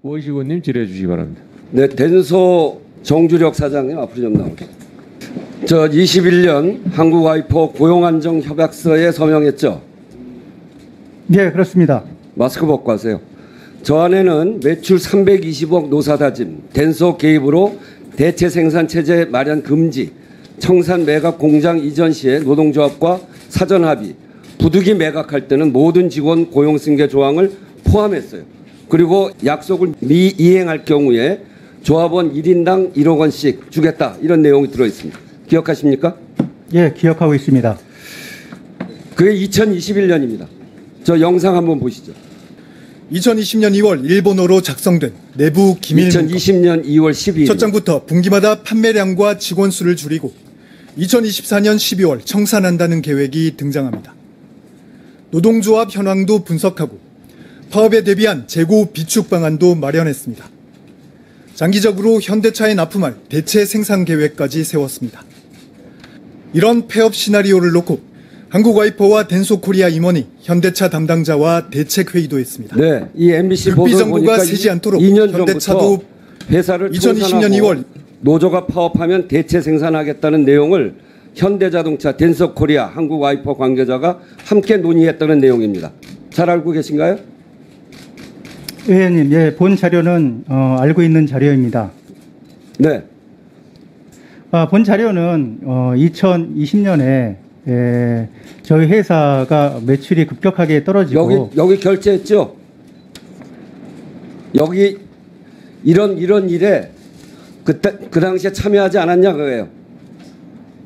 원시원님 질의해 주시기 바랍니다. 네, 덴소 정주력 사장님 앞으로 좀 나오게. 저 21년 한국와이퍼 고용안정협약서에 서명했죠? 네, 그렇습니다. 마스크 벗고 하세요. 저 안에는 매출 320억 노사다짐, 덴소 개입으로 대체 생산 체제 마련 금지, 청산 매각 공장 이전 시에 노동조합과 사전 합의, 부득이 매각할 때는 모든 직원 고용 승계 조항을 포함했어요. 그리고 약속을 미이행할 경우에 조합원 1인당 1억 원씩 주겠다, 이런 내용이 들어있습니다. 기억하십니까? 예, 기억하고 있습니다. 그게 2021년입니다. 저 영상 한번 보시죠. 2020년 2월 일본어로 작성된 내부 기밀 문건. 2020년 2월 12일. 첫 장부터 분기마다 판매량과 직원 수를 줄이고 2024년 12월 청산한다는 계획이 등장합니다. 노동조합 현황도 분석하고 파업에 대비한 재고 비축 방안도 마련했습니다. 장기적으로 현대차에 납품할 대체 생산 계획까지 세웠습니다. 이런 폐업 시나리오를 놓고 한국와이퍼와 덴소코리아 임원이 현대차 담당자와 대책 회의도 했습니다. 네, 이 MBC 극비 보도 정부가 보니까 세지 않도록 2년 현대차도 전부터 회사를 2020년 2월 노조가 파업하면 대체 생산하겠다는 내용을 현대자동차, 덴소코리아, 한국와이퍼 관계자가 함께 논의했다는 내용입니다. 잘 알고 계신가요? 의원님, 예, 본 자료는 알고 있는 자료입니다. 네. 본 자료는 2020년에 저희 회사가 매출이 급격하게 떨어지고 여기 결제했죠? 여기 이런 일에 그 당시에 참여하지 않았냐 그거예요.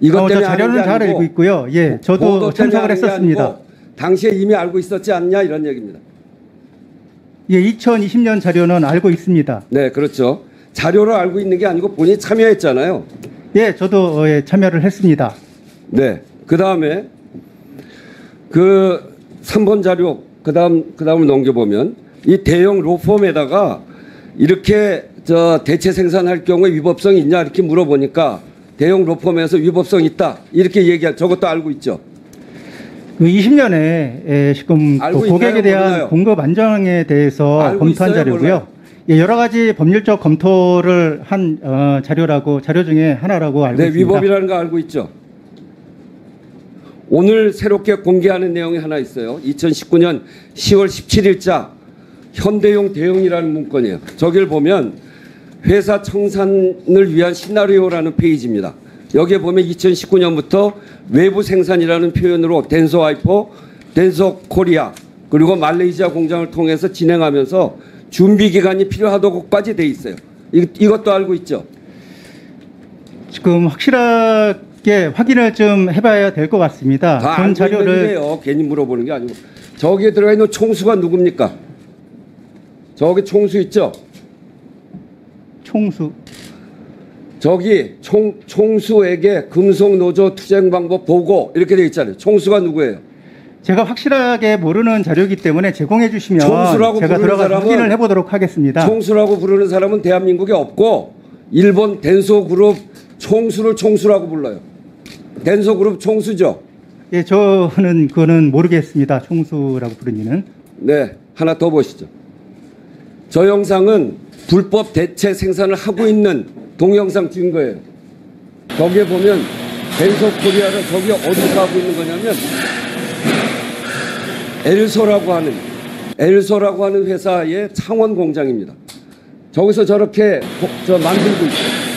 이것 때문에 자료는 잘 알고 있고요. 예, 저도 참석을 했었습니다. 당시에 이미 알고 있었지 않냐 이런 얘기입니다. 예, 2020년 자료는 알고 있습니다. 네, 그렇죠. 자료를 알고 있는 게 아니고 본인이 참여했잖아요. 예, 저도 참여를 했습니다. 네. 그다음에 그 3번 자료 그다음을 넘겨보면 이 대형 로펌에다가 이렇게 저 대체 생산할 경우에 위법성이 있냐 이렇게 물어보니까 대형 로펌에서 위법성 있다 이렇게 얘기한 저것도 알고 있죠. 그 20년에 지금 그 고객에 대한 몰라요? 공급 안정에 대해서 검토한 있어요? 자료고요. 몰라요? 예, 여러 가지 법률적 검토를 한 자료 중에 하나라고 알고 네, 있습니다. 위법이라는 거 알고 있죠. 오늘 새롭게 공개하는 내용이 하나 있어요. 2019년 10월 17일자 현대용 대응이라는 문건이에요. 저기를 보면 회사 청산을 위한 시나리오라는 페이지입니다. 여기에 보면 2019년부터 외부 생산이라는 표현으로 덴소와이퍼, 덴소코리아 그리고 말레이시아 공장을 통해서 진행하면서 준비 기간이 필요하다고까지 돼 있어요. 이것도 알고 있죠. 지금 확실하게 확인을 좀 해봐야 될 것 같습니다. 다 본 알고 자료를 있는데요. 괜히 물어보는 게 아니고 저기에 들어가 있는 총수가 누굽니까? 저기 총수 있죠? 총수. 저기 총수에게 금속노조 투쟁 방법 보고 이렇게 돼 있잖아요. 총수가 누구예요? 제가 확실하게 모르는 자료이기 때문에 제공해 주시면 총수라고 제가 부르는 들어가서 사람은 확인을 해보도록 하겠습니다. 총수라고 부르는 사람은 대한민국에 없고 일본 덴소그룹 총수를 총수라고 불러요. 덴소그룹 총수죠. 예, 저는 그거는 모르겠습니다. 총수라고 부르기는. 네, 하나 더 보시죠. 저 영상은 불법 대체 생산을 하고 있는 동영상 찍은 거예요. 거기에 보면 덴소코리아를 저기 어디서 하고 있는 거냐면 엘소라고 하는 회사의 창원 공장입니다. 저기서 저렇게 만들고 있어요.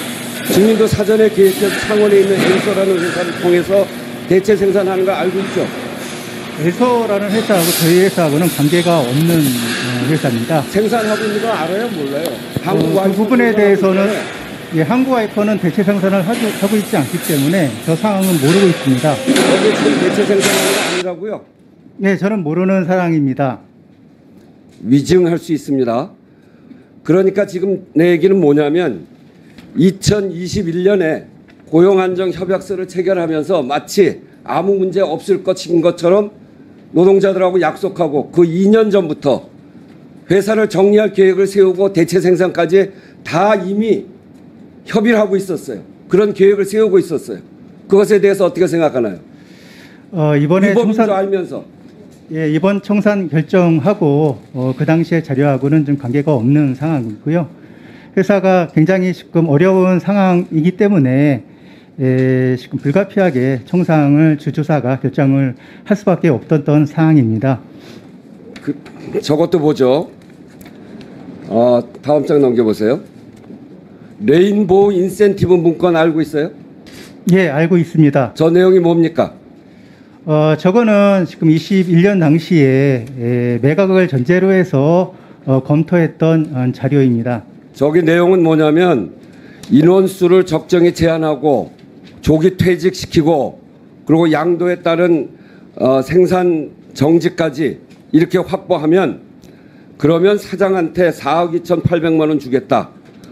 주민도 사전에 계획된 창원에 있는 엘소라는 회사를 통해서 대체 생산하는 걸 알고 있죠. 엘소라는 회사하고 저희 회사하고는 관계가 없는 회사입니다. 생산하고 있는 거 알아요? 몰라요? 그 부분에 대해서는 예, 한국와이퍼는 대체 생산을 하고 있지 않기 때문에 저 상황은 모르고 있습니다. 여기 지금 대체 생산하는 거 아니라고요? 네, 저는 모르는 사항입니다. 위증할 수 있습니다. 그러니까 지금 내 얘기는 뭐냐면 2021년에 고용안정협약서를 체결하면서 마치 아무 문제 없을 것처럼 노동자들하고 약속하고 그 2년 전부터 회사를 정리할 계획을 세우고 대체 생산까지 다 이미 협의를 하고 있었어요. 그런 계획을 세우고 있었어요. 그것에 대해서 어떻게 생각하나요? 이번에 위법인 줄 알면서. 예, 이번 청산 결정하고 그 당시의 자료하고는 좀 관계가 없는 상황이고요. 회사가 굉장히 지금 어려운 상황이기 때문에 지금 불가피하게 청산을 주주사가 결정을 할 수밖에 없었던 상황입니다. 저것도 보죠. 다음 장 넘겨보세요. 레인보우 인센티브 문건 알고 있어요? 예, 알고 있습니다. 저 내용이 뭡니까? 저거는 지금 21년 당시에 매각을 전제로 해서 검토했던 자료입니다. 저기 내용은 뭐냐면 인원수를 적정히 제한하고 조기 퇴직시키고 그리고 양도에 따른 생산 정지까지 이렇게 확보하면 그러면 사장한테 4억 2,800만 원 주겠다.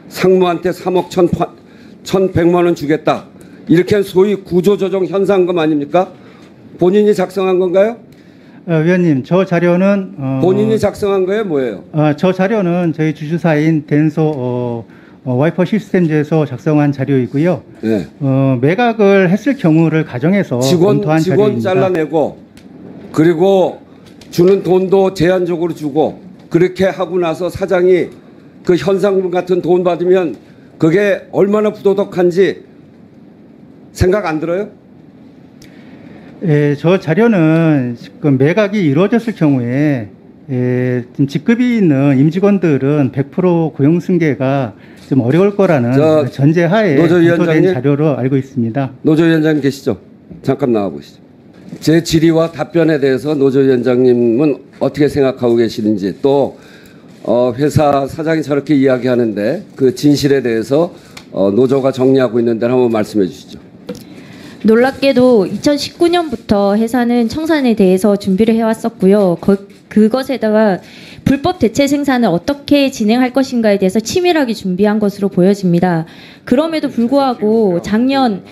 상무한테 3억 1,100만 원 주겠다. 이렇게 소위 구조조정 현상금 아닙니까? 본인이 작성한 건가요? 위원님, 저 자료는 본인이 작성한 거예요? 뭐예요? 저 자료는 저희 주주사인 덴소 와이퍼 시스템즈에서 작성한 자료이고요. 네. 매각을 했을 경우를 가정해서 검토한 직원 자료입니다. 잘라내고 그리고 주는 돈도 제한적으로 주고 그렇게 하고 나서 사장이 그 현상금 같은 돈 받으면 그게 얼마나 부도덕한지 생각 안 들어요? 예, 저 자료는 지금 매각이 이루어졌을 경우에 지금 직급이 있는 임직원들은 100% 고용 승계가 좀 어려울 거라는 전제하에 검토된 자료로 알고 있습니다. 노조위원장님 계시죠? 잠깐 나와 보시죠. 제 질의와 답변에 대해서 노조위원장님은 어떻게 생각하고 계시는지 또 회사 사장이 저렇게 이야기하는데 그 진실에 대해서 노조가 정리하고 있는 데를 한번 말씀해 주시죠. 놀랍게도 2019년부터 회사는 청산에 대해서 준비를 해왔었고요. 그것에다가 불법 대체 생산을 어떻게 진행할 것인가에 대해서 치밀하게 준비한 것으로 보여집니다. 그럼에도 불구하고 작년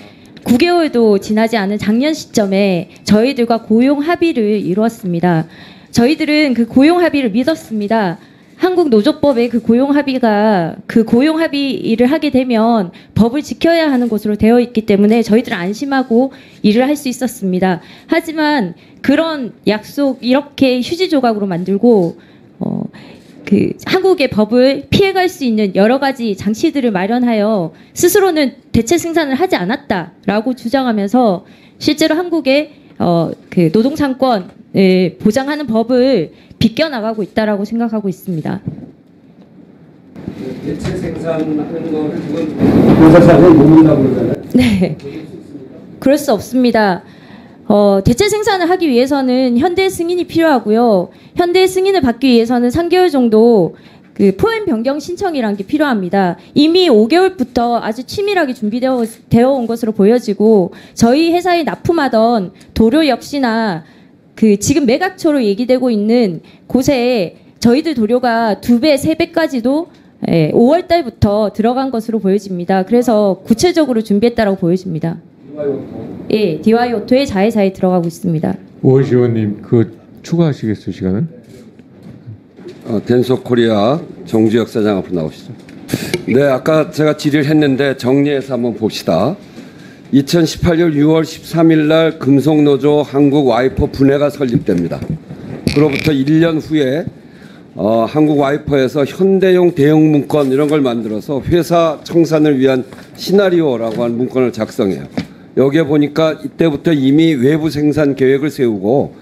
9개월도 지나지 않은 작년 시점에 저희들과 고용 합의를 이루었습니다. 저희들은 그 고용 합의를 믿었습니다. 한국 노조법의 그 고용 합의를 하게 되면 법을 지켜야 하는 것으로 되어 있기 때문에 저희들은 안심하고 일을 할 수 있었습니다. 하지만 그런 약속 이렇게 휴지 조각으로 만들고 그 한국의 법을 피해갈 수 있는 여러 가지 장치들을 마련하여 스스로는 대체 생산을 하지 않았다라고 주장하면서 실제로 한국의 그 노동상권을 보장하는 법을 비껴나가고 있다라고 생각하고 있습니다. 대체 생산하는 거를 지금 노사장이 모른다고 그러잖아요. 네, 그럴 수 없습니다. 대체 생산을 하기 위해서는 현대 승인이 필요하고요. 현대 승인을 받기 위해서는 3개월 정도 그 포엠 변경 신청이라는 게 필요합니다. 이미 5개월부터 아주 치밀하게 준비되어 온 것으로 보여지고 저희 회사에 납품하던 도료 역시나 그 지금 매각초로 얘기되고 있는 곳에 저희들 도료가 2배, 3배까지도 5월 달부터 들어간 것으로 보여집니다. 그래서 구체적으로 준비했다라고 보여집니다. 예, DY 오토에 자회사에 들어가고 있습니다. 오호시 의원님, 그 추가하시겠어요, 시간은? 덴소 코리아 정주혁 사장 앞으로 나오시죠. 네, 아까 제가 질의를 했는데 정리해서 한번 봅시다. 2018년 6월 13일 날 금속노조 한국 와이퍼 분해가 설립됩니다. 그로부터 1년 후에 한국 와이퍼에서 현대용 대응 문건 이런 걸 만들어서 회사 청산을 위한 시나리오라고 하는 문건을 작성해요. 여기에 보니까 이때부터 이미 외부 생산 계획을 세우고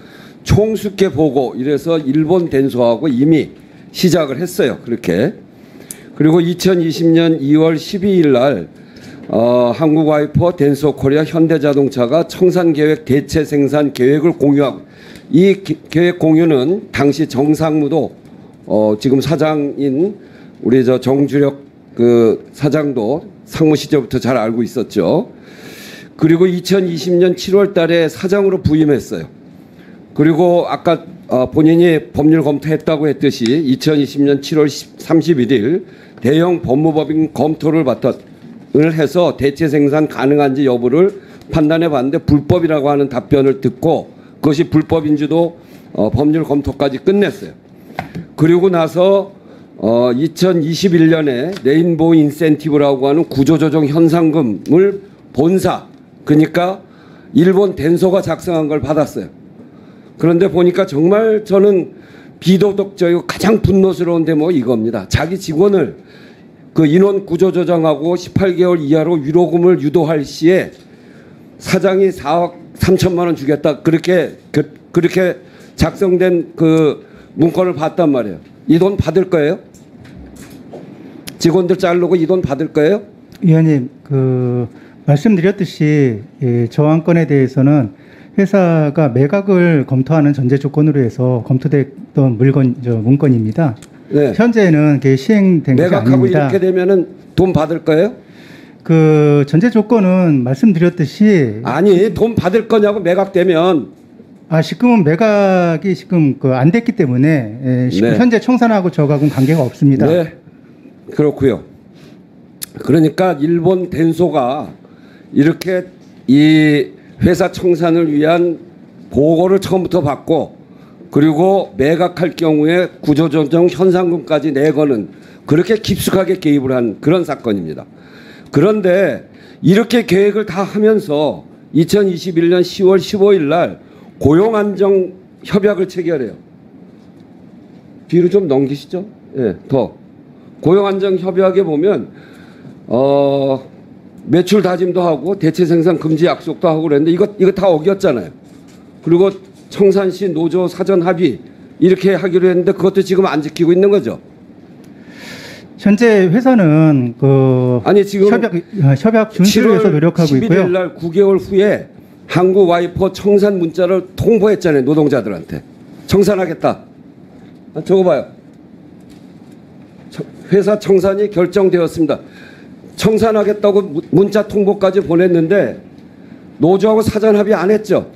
총수께 보고 이래서 일본 덴소하고 이미 시작을 했어요. 그렇게. 그리고 2020년 2월 12일 날 한국 와이퍼, 덴소 코리아, 현대자동차가 청산 계획 대체 생산 계획을 공유하고 이 계획 공유는 당시 정상무도 지금 사장인 우리 저 정주력 그 사장도 상무 시절부터 잘 알고 있었죠. 그리고 2020년 7월 달에 사장으로 부임했어요. 그리고 아까 본인이 법률 검토했다고 했듯이 2020년 7월 31일 대형 법무법인 검토를 해서 대체 생산 가능한지 여부를 판단해 봤는데 불법이라고 하는 답변을 듣고 그것이 불법인지도 법률 검토까지 끝냈어요. 그리고 나서 2021년에 레인보우 인센티브라고 하는 구조조정 현상금을 본사 그러니까 일본 덴소가 작성한 걸 받았어요. 그런데 보니까 정말 저는 비도덕적이고 가장 분노스러운데 뭐 이겁니다. 자기 직원을 그 인원 구조 조정하고 18개월 이하로 위로금을 유도할 시에 사장이 4억 3천만 원 주겠다 그렇게 작성된 그 문건을 봤단 말이에요. 이 돈 받을 거예요? 직원들 자르고 이 돈 받을 거예요? 위원님, 그 말씀드렸듯이 저 안건에 대해서는 회사가 매각을 검토하는 전제 조건으로 해서 검토됐던 문건입니다. 네. 현재는 그게 시행된 게 매각하고 아닙니다. 이렇게 되면은 돈 받을 거예요? 그 전제 조건은 말씀드렸듯이 아니 돈 받을 거냐고 매각되면. 지금은 매각이 지금 안 됐기 때문에 지금 네. 현재 청산하고 저하고는 관계가 없습니다. 네, 그렇고요. 그러니까 일본 덴소가 이렇게 이 회사 청산을 위한 보고를 처음부터 받고 그리고 매각할 경우에 구조조정 현상금까지 내거는 그렇게 깊숙하게 개입을 한 그런 사건입니다. 그런데 이렇게 계획을 다 하면서 2021년 10월 15일 날 고용안정 협약을 체결해요. 뒤로 좀 넘기시죠. 예, 더. 고용안정 협약에 보면 매출 다짐도 하고 대체 생산 금지 약속도 하고 그랬는데 이거 다 어겼잖아요. 그리고 청산시 노조 사전 합의 이렇게 하기로 했는데 그것도 지금 안 지키고 있는 거죠. 현재 회사는 그 아니 지금 협약 준수를 위해서 노력하고 11일 있고요. 날 9개월 후에 한국 와이퍼 청산 문자를 통보했잖아요. 노동자들한테. 청산하겠다. 저거 봐요. 회사 청산이 결정되었습니다. 청산하겠다고 문자 통보까지 보냈는데 노조하고 사전 합의 안 했죠.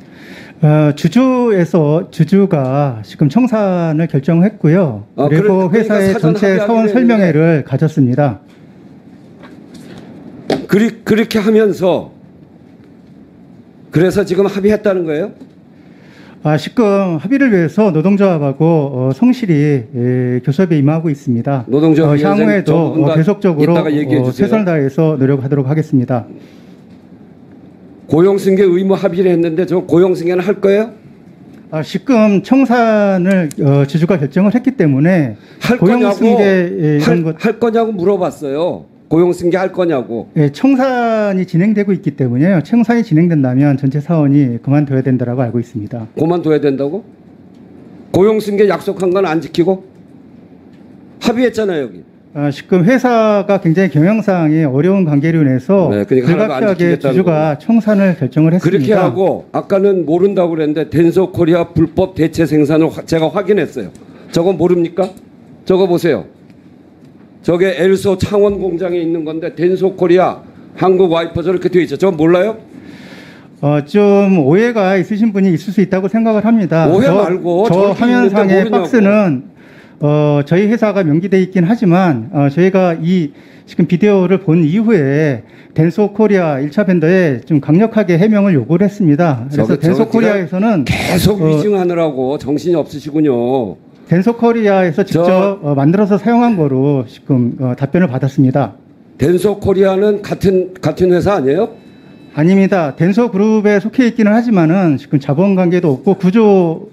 주주가 지금 청산을 결정했고요. 그리고 그러니까 회사의 사전 전체 합의하기로 사원 설명회를 가졌습니다. 그렇게 하면서 그래서 지금 합의했다는 거예요? 지금 합의를 위해서 노동조합하고 성실히 교섭에 임하고 있습니다. 노동조합 향후에도 위원장 계속적으로 이따가 얘기해 주세요. 최선을 다해서 노력하도록 하겠습니다. 고용승계 의무 합의를 했는데 저 고용승계는 할 거예요? 지금 청산을 주주가 결정을 했기 때문에 할 고용승계 거냐고 할 거냐고 물어봤어요. 고용승계 할 거냐고. 청산이 진행되고 있기 때문에요. 청산이 진행된다면 전체 사원이 그만둬야 된다라고 알고 있습니다. 그만둬야 된다고? 고용승계 약속한 건 안 지키고? 합의했잖아요 여기. 지금 회사가 굉장히 경영상의 어려운 관계로 인해서 네, 그러니까 하나도 안 불가피하게 지키겠다는 주주가 청산을 결정을 했습니다. 그렇게 하고 아까는 모른다고 그랬는데 덴소코리아 불법 대체 생산을 제가 확인했어요. 저거 모릅니까? 저거 보세요. 저게 엘소 창원 공장에 있는 건데 덴소코리아 한국 와이퍼 저렇게 되어 있죠. 저거 몰라요? 좀 오해가 있으신 분이 있을 수 있다고 생각을 합니다. 오해 말고 저 저렇게 있는데 화면상의 모르냐고. 박스는 저희 회사가 명기돼 있긴 하지만 저희가 이 지금 비디오를 본 이후에 덴소코리아 1차 벤더에 좀 강력하게 해명을 요구를 했습니다. 그래서 덴소코리아에서는 계속 위증하느라고 정신이 없으시군요. 덴소코리아에서 직접 만들어서 사용한 거로 지금 답변을 받았습니다. 덴소코리아는 같은 회사 아니에요? 아닙니다. 덴소그룹에 속해 있기는 하지만은 지금 자본 관계도 없고 구조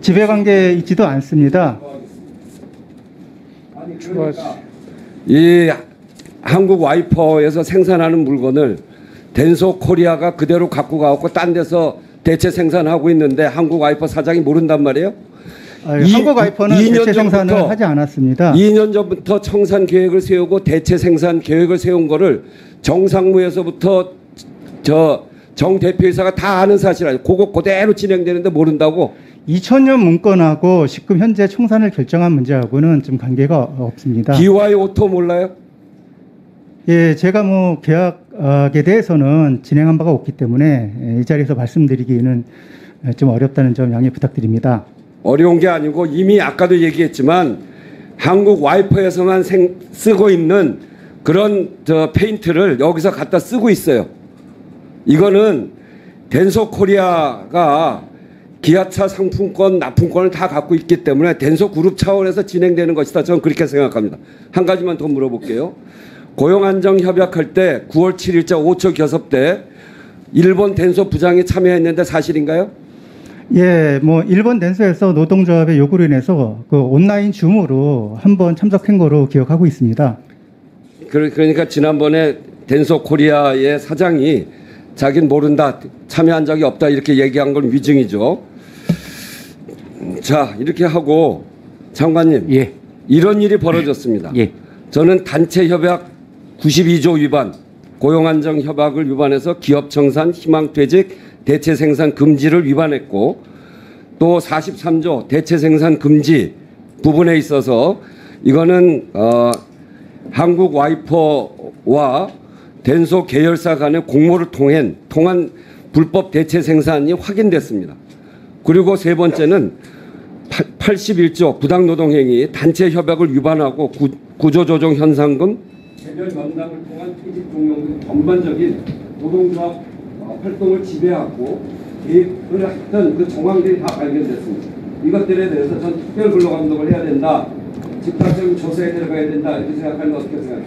지배 관계에 있지도 않습니다. 이 한국 와이퍼에서 생산하는 물건을 덴소코리아가 그대로 갖고 가고 딴 데서 대체 생산하고 있는데 한국 와이퍼 사장이 모른단 말이에요? 한국 와이퍼는 대체 생산을 하지 않았습니다. 2년 전부터 청산 계획을 세우고 대체 생산 계획을 세운 거를 정상무에서부터 정 대표이사가 다 아는 사실 아니에요. 그거 그대로 진행되는데 모른다고? 2000년 문건하고 지금 현재 청산을 결정한 문제하고는 좀 관계가 없습니다. BY 오토 몰라요? 예, 제가 뭐 계약에 대해서는 진행한 바가 없기 때문에 이 자리에서 말씀드리기는 좀 어렵다는 점 양해 부탁드립니다. 어려운 게 아니고 이미 아까도 얘기했지만 한국 와이퍼에서만 쓰고 있는 그런 페인트를 여기서 갖다 쓰고 있어요. 이거는 덴소코리아가 기아차 상품권, 납품권을 다 갖고 있기 때문에 덴소그룹 차원에서 진행되는 것이다. 저는 그렇게 생각합니다. 한 가지만 더 물어볼게요. 고용안정 협약할 때 9월 7일자 5초 교섭 때 일본 덴소 부장이 참여했는데 사실인가요? 예, 뭐 일본 댄서에서 노동조합의 요구로 인해서 그 온라인 줌으로 한번 참석한 거로 기억하고 있습니다. 그러니까 지난번에 댄서 코리아의 사장이 자기는 모른다, 참여한 적이 없다 이렇게 얘기한 건 위증이죠. 자, 이렇게 하고 장관님, 예. 이런 일이 벌어졌습니다. 예. 저는 단체 협약 92조 위반, 고용안정 협약을 위반해서 기업 청산, 희망퇴직, 대체 생산 금지를 위반했고, 또 43조 대체 생산 금지 부분에 있어서 이거는 한국 와이퍼와 댄소 계열사 간의 공모를 통한 불법 대체 생산이 확인됐습니다. 그리고 세 번째는 81조 부당노동행위 단체 협약을 위반하고 구조조정 현상금 개별 면담을 통한 퇴직 종용 등 전반적인 노동조합 활동을 지배하고 개입을 했던 그 정황들이 다 발견됐습니다. 이것들에 대해서 전 특별 근로감독을 해야 된다. 즉각적인 조사에 들어가야 된다. 이렇게 생각하면 어떻게 생각해요?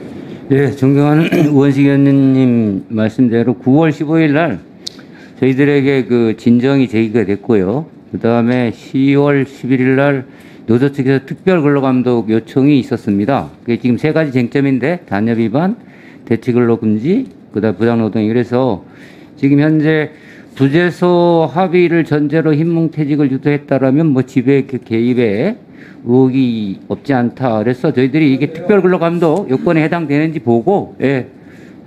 예, 존경하는 우원식 의원님 말씀대로 9월 15일 날 저희들에게 그 진정이 제기가 됐고요. 그 다음에 10월 11일 날 노조 측에서 특별 근로감독 요청이 있었습니다. 그게 지금 세 가지 쟁점인데 단협 위반, 대체 근로 금지, 그다음 부당노동이 그래서 지금 현재 부재소 합의를 전제로 힘뭉퇴직을 유도했다라면 뭐 지배 개입에 의혹이 없지 않다. 그래서 저희들이 이게 특별 근로감독 요건에 해당되는지 보고, 예,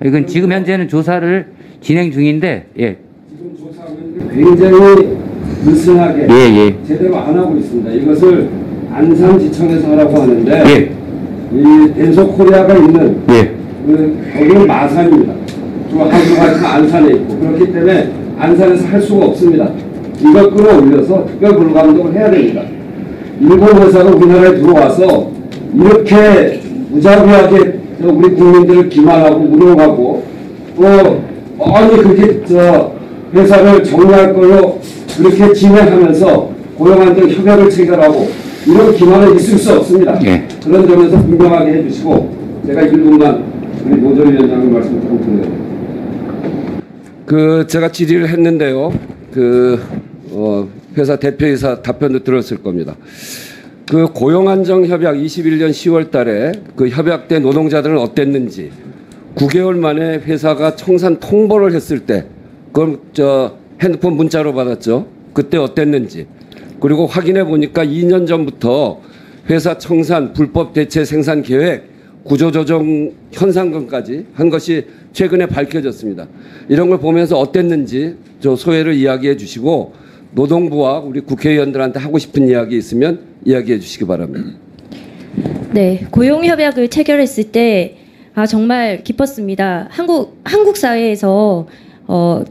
이건 지금 현재는 조사를 진행 중인데, 예. 지금 조사하는 굉장히 느슨하게 제대로 안 하고 있습니다. 이것을 안산지청에서 하라고 하는데 이 댄소 코리아가 있는 거기는 마산입니다. 또 한국화가 안산에 있고 그렇기 때문에 안산에서 할 수가 없습니다. 이걸 끌어올려서 특별 근로감독을 해야 됩니다. 일본 회사가 우리나라에 들어와서 이렇게 무자비하게 우리 국민들을 기만하고 운용하고 또 아니 그렇게 회사를 정리할 걸로 그렇게 진행하면서 고용안정 협약을 체결하고 이런 기만은 있을 수 없습니다. 그런 점에서 분명하게 해주시고 제가 1분만 우리 노조위원장님 말씀 좀 드려요. 제가 질의를 했는데요. 회사 대표이사 답변도 들었을 겁니다. 고용안정협약 21년 10월 달에 그 협약 때 노동자들은 어땠는지 9개월 만에 회사가 청산 통보를 했을 때 그럼 핸드폰 문자로 받았죠. 그때 어땠는지. 그리고 확인해 보니까 2년 전부터 회사 청산, 불법 대체 생산 계획, 구조조정 현상금까지 한 것이 최근에 밝혀졌습니다. 이런 걸 보면서 어땠는지 저 소회를 이야기해 주시고 노동부와 우리 국회의원들한테 하고 싶은 이야기 있으면 이야기해 주시기 바랍니다. 네, 고용협약을 체결했을 때 정말 기뻤습니다. 한국 사회에서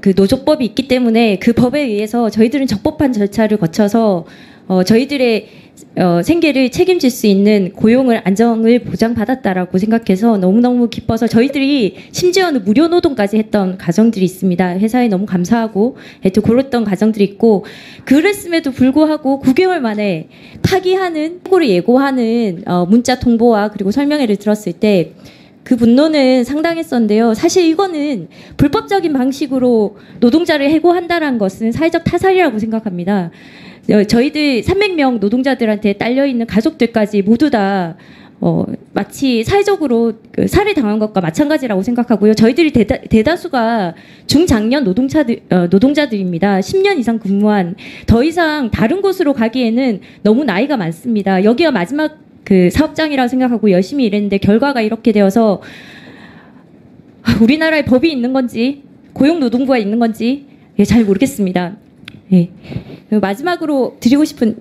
그 노조법이 있기 때문에 그 법에 의해서 저희들은 적법한 절차를 거쳐서 저희들의 생계를 책임질 수 있는 고용을 안정을 보장받았다라고 생각해서 너무너무 기뻐서 저희들이 심지어는 무료 노동까지 했던 가정들이 있습니다. 회사에 너무 감사하고 또 그랬던 가정들이 있고 그랬음에도 불구하고 9개월 만에 타기하는 통보를 예고하는 문자 통보와 그리고 설명회를 들었을 때 그 분노는 상당했었는데요. 사실 이거는 불법적인 방식으로 노동자를 해고한다는 것은 사회적 타살이라고 생각합니다. 저희들 300명 노동자들한테 딸려있는 가족들까지 모두 다 마치 사회적으로 살해당한 것과 마찬가지라고 생각하고요. 저희들이 대다수가 중장년 노동자들입니다. 10년 이상 근무한 더 이상 다른 곳으로 가기에는 너무 나이가 많습니다. 여기가 마지막 사업장이라고 생각하고 열심히 일했는데 결과가 이렇게 되어서 우리나라에 법이 있는 건지 고용노동부가 있는 건지 잘 모르겠습니다. 마지막으로 드리고 싶은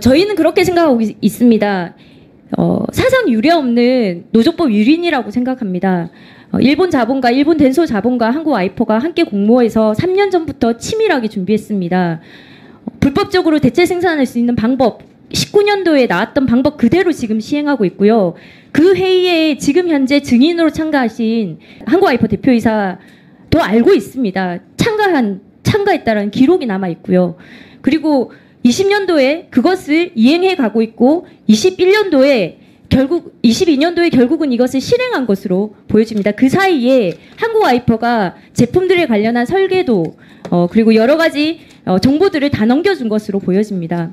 저희는 그렇게 생각하고 있습니다. 사상 유례 없는 노조법 유린이라고 생각합니다. 일본 자본가, 일본 댄소 자본가, 한국 와이퍼가 함께 공모해서 3년 전부터 치밀하게 준비했습니다. 불법적으로 대체 생산할 수 있는 방법 19년도에 나왔던 방법 그대로 지금 시행하고 있고요. 그 회의에 지금 현재 증인으로 참가하신 한국와이퍼 대표이사도 알고 있습니다. 참가했다는 기록이 남아 있고요. 그리고 20년도에 그것을 이행해 가고 있고 22년도에 결국은 이것을 실행한 것으로 보여집니다. 그 사이에 한국와이퍼가 제품들에 관련한 설계도 그리고 여러 가지 정보들을 다 넘겨준 것으로 보여집니다.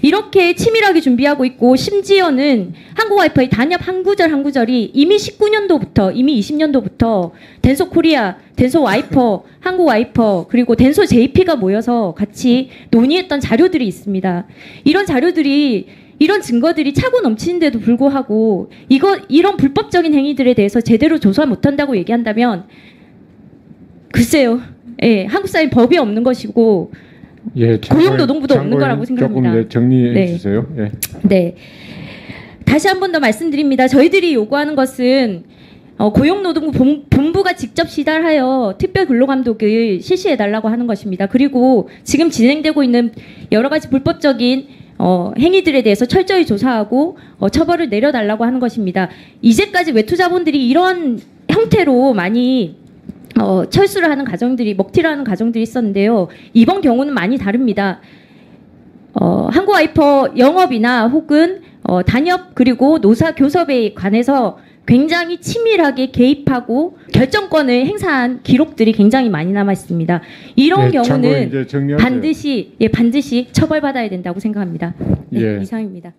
이렇게 치밀하게 준비하고 있고 심지어는 한국와이파이 단협 한 구절 한 구절이 이미 19년도부터 이미 20년도부터 덴소 코리아, 덴소 와이퍼, 한국 와이퍼 그리고 덴소 JP가 모여서 같이 논의했던 자료들이 있습니다. 이런 자료들이 이런 증거들이 차고 넘치는데도 불구하고 이런 불법적인 행위들에 대해서 제대로 조사 못한다고 얘기한다면 글쎄요. 예, 한국 사회 법이 없는 것이고 예, 고용노동부도 없는 거라고 생각합니다. 조금 정리해 네. 주세요. 예. 네. 다시 한 번 더 말씀드립니다. 저희들이 요구하는 것은 고용노동부 본부가 직접 시달하여 특별 근로감독을 실시해달라고 하는 것입니다. 그리고 지금 진행되고 있는 여러 가지 불법적인 행위들에 대해서 철저히 조사하고 처벌을 내려달라고 하는 것입니다. 이제까지 외투자본들이 이런 형태로 많이 철수를 하는 가정들이 먹튀를 하는 가정들이 있었는데요. 이번 경우는 많이 다릅니다. 한국와이퍼 영업이나 혹은 단협 그리고 노사 교섭에 관해서 굉장히 치밀하게 개입하고 결정권을 행사한 기록들이 굉장히 많이 남아 있습니다. 이런 예, 참고로 이제 경우는 정리하세요. 반드시 처벌받아야 된다고 생각합니다. 네, 예. 이상입니다.